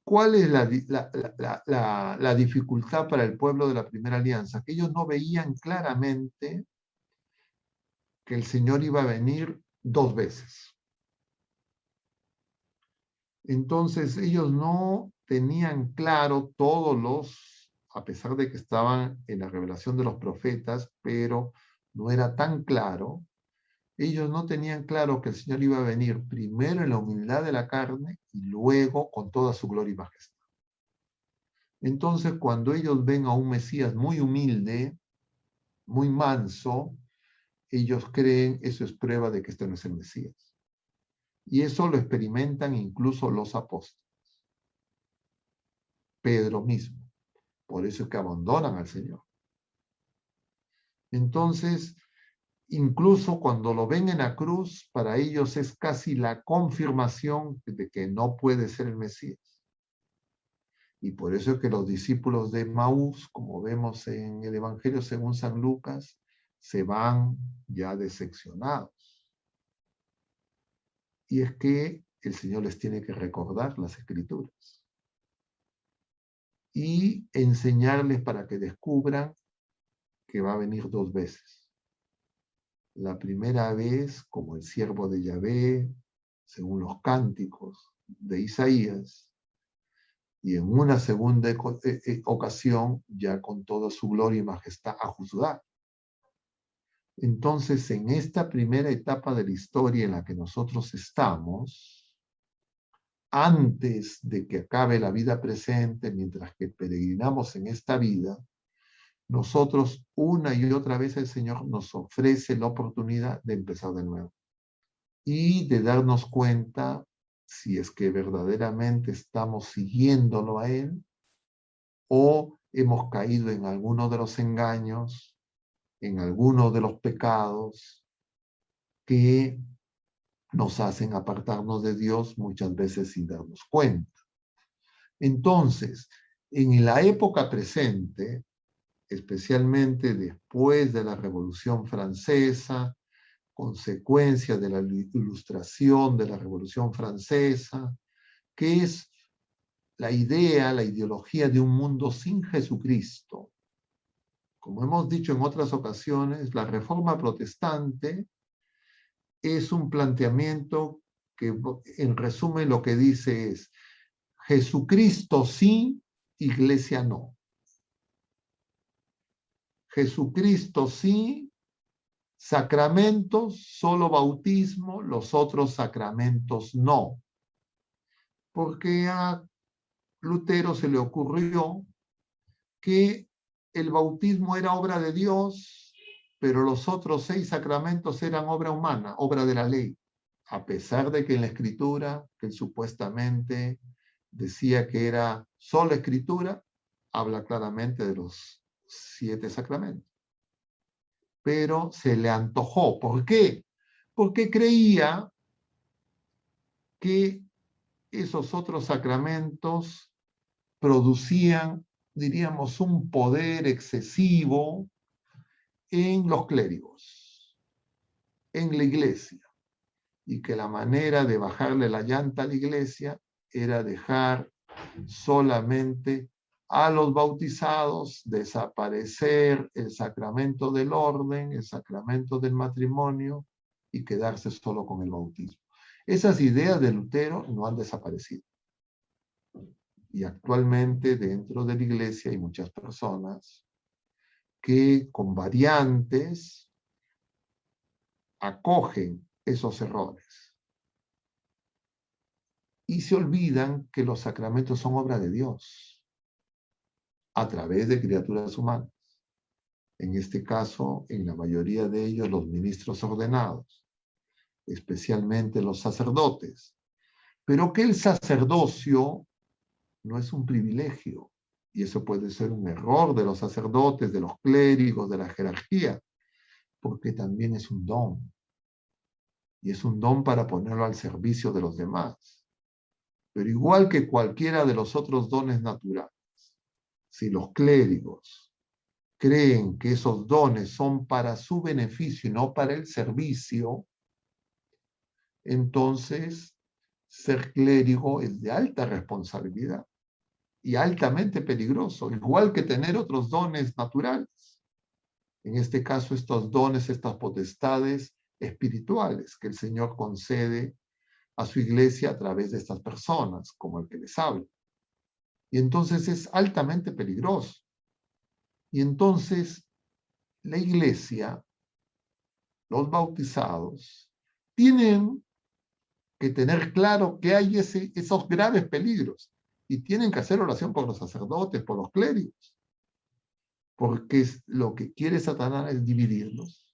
¿Cuál es la dificultad para el pueblo de la Primera Alianza? Que ellos no veían claramente que el Señor iba a venir 2 veces. Entonces ellos no tenían claro a pesar de que estaban en la revelación de los profetas, pero no era tan claro. Ellos no tenían claro que el Señor iba a venir primero en la humildad de la carne y luego con toda su gloria y majestad. Entonces, cuando ellos ven a un Mesías muy humilde, muy manso, ellos creen eso es prueba de que este no es el Mesías. Y eso lo experimentan incluso los apóstoles. Pedro mismo. Por eso es que abandonan al Señor. Entonces, incluso cuando lo ven en la cruz, para ellos es casi la confirmación de que no puede ser el Mesías. Y por eso es que los discípulos de Maús, como vemos en el Evangelio según San Lucas, se van ya decepcionados. Y es que el Señor les tiene que recordar las Escrituras y enseñarles para que descubran que va a venir 2 veces. La primera vez como el siervo de Yahvé, según los cánticos de Isaías, y en una segunda ocasión ya con toda su gloria y majestad a juzgar. Entonces, en esta primera etapa de la historia en la que nosotros estamos, antes de que acabe la vida presente, mientras que peregrinamos en esta vida, nosotros una y otra vez el Señor nos ofrece la oportunidad de empezar de nuevo y de darnos cuenta si es que verdaderamente estamos siguiéndolo a Él o hemos caído en alguno de los engaños, en alguno de los pecados que nos hacen apartarnos de Dios muchas veces sin darnos cuenta. Entonces, en la época presente, especialmente después de la Revolución Francesa, consecuencia de la ilustración de la Revolución Francesa, que es la idea, la ideología de un mundo sin Jesucristo. Como hemos dicho en otras ocasiones, la Reforma Protestante es un planteamiento que, en resumen, lo que dice es Jesucristo sí, Iglesia no. Jesucristo sí, sacramentos, solo bautismo, los otros sacramentos no. Porque a Lutero se le ocurrió que el bautismo era obra de Dios, pero los otros 6 sacramentos eran obra humana, obra de la ley, a pesar de que en la escritura, que él supuestamente decía que era sola escritura, habla claramente de los 7 sacramentos. Pero se le antojó. ¿Por qué? Porque creía que esos otros sacramentos producían, diríamos, un poder excesivo en los clérigos, en la iglesia, y que la manera de bajarle la llanta a la iglesia era dejar solamente a los bautizados, desaparecer el sacramento del orden, el sacramento del matrimonio y quedarse solo con el bautismo. Esas ideas de Lutero no han desaparecido. Y actualmente dentro de la iglesia hay muchas personas que con variantes acogen esos errores y se olvidan que los sacramentos son obra de Dios a través de criaturas humanas. En este caso, en la mayoría de ellos, los ministros ordenados, especialmente los sacerdotes. Pero que el sacerdocio no es un privilegio, y eso puede ser un error de los sacerdotes, de los clérigos, de la jerarquía, porque también es un don. Y es un don para ponerlo al servicio de los demás. Pero igual que cualquiera de los otros dones naturales, si los clérigos creen que esos dones son para su beneficio y no para el servicio, entonces ser clérigo es de alta responsabilidad. y altamente peligroso, igual que tener otros dones naturales. En este caso, estos dones, estas potestades espirituales que el Señor concede a su iglesia a través de estas personas, como el que les habla. Y entonces es altamente peligroso. Y entonces la iglesia, los bautizados, tienen que tener claro que hay esos graves peligros y tienen que hacer oración por los sacerdotes, por los clérigos, porque lo que quiere Satanás es dividirlos.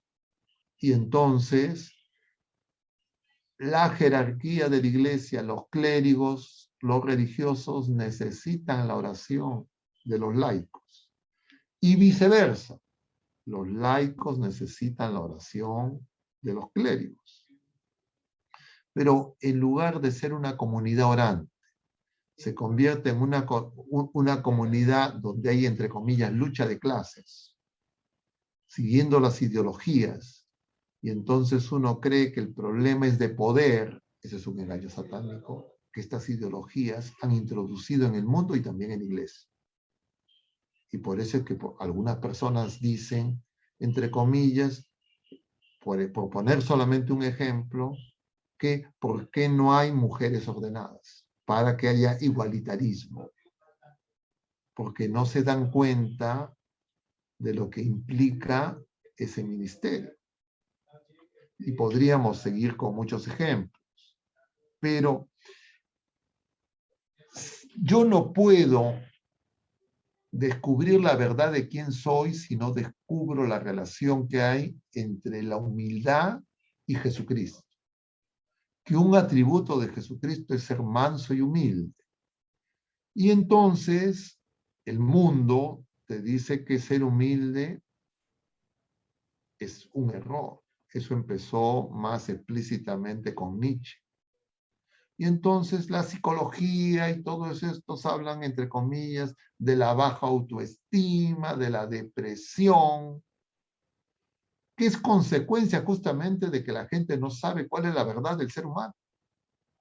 Y entonces la jerarquía de la iglesia, los clérigos, los religiosos necesitan la oración de los laicos y viceversa. Los laicos necesitan la oración de los clérigos. Pero en lugar de ser una comunidad orante, se convierte en una comunidad donde hay, entre comillas, lucha de clases, siguiendo las ideologías, y entonces uno cree que el problema es de poder. Ese es un engaño satánico que estas ideologías han introducido en el mundo y también en la iglesia. Y por eso es que algunas personas dicen, entre comillas, por poner solamente un ejemplo, que ¿por qué no hay mujeres ordenadas? Para que haya igualitarismo. Porque no se dan cuenta de lo que implica ese ministerio. Y podríamos seguir con muchos ejemplos. Pero yo no puedo descubrir la verdad de quién soy si no descubro la relación que hay entre la humildad y Jesucristo. Que un atributo de Jesucristo es ser manso y humilde. Y entonces el mundo te dice que ser humilde es un error. Eso empezó más explícitamente con Nietzsche. Y entonces la psicología y todos estos hablan, entre comillas, de la baja autoestima, de la depresión, que es consecuencia justamente de que la gente no sabe cuál es la verdad del ser humano.